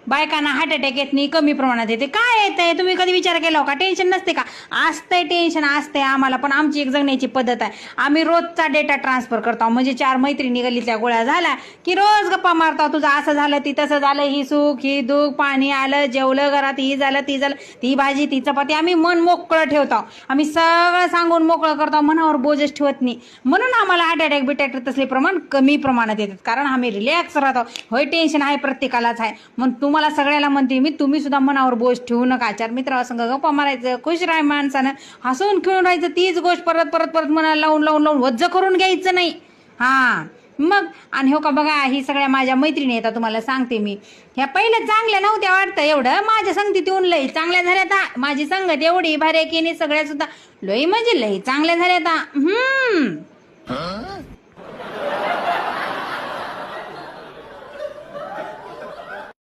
बायकांना heart attack येत नाही, कमी प्रमाणात येते. काय येतंय, तुम्ही कधी विचार केला का? टेन्शन नसते का? असतंय टेन्शन, असतंय आम्हाला. पण आमची एक जगण्याची पद्धत आहे. आम्ही रोजचा डेटा ट्रान्सफर करतो. म्हणजे 4 मैत्रिणी गल्लीतल्या गोळ्या झाल्या की रोज गप्पा मारतो. तुझं असं झालं, ती तसं झालं, ही सुख ही दुःख, पाणी आलं, जेवलं घरात, ही झालं ती झालं, ती भाजी ती चपाती. आम्ही मन मोकळं ठेवतो. आम्ही सगळं सांगून मोकळं करतो. मनावर बोजच ठेवत नाही. म्हणून आम्हाला हार्ट अटॅक बिटॅक तसले प्रमाण कमी प्रमाणात येतात. कारण आम्ही रिलॅक्स राहतो. होय, टेन्शन आहे, प्रत्येकालाच आहे. मग तुम्हाला सगळ्याला म्हणते मी, तुम्ही सुद्धा मनावर बोज ठेवू नका. 4 मित्रांसंग गप्पा मारायचं, खुश राहाय माणसानं, हसून खेळून राहायचं. तीच गोष्ट परत परत परत मनाला लावून लावून लावून वज्ज करून घ्यायचं नाही. हा मग. आणि हो का बघा, ही सगळ्या माझ्या मैत्रिणी येतात, तुम्हाला सांगते मी. ह्या पहिल्या चांगल्या नव्हत्या वाटतं एवढं, माझ्या संगतीत येऊन लई चांगल्या झाल्या. आता माझी संगत एवढी भारी की नाही, सगळ्या सुद्धा लई म्हणजे लई चांगल्या झाल्या. आता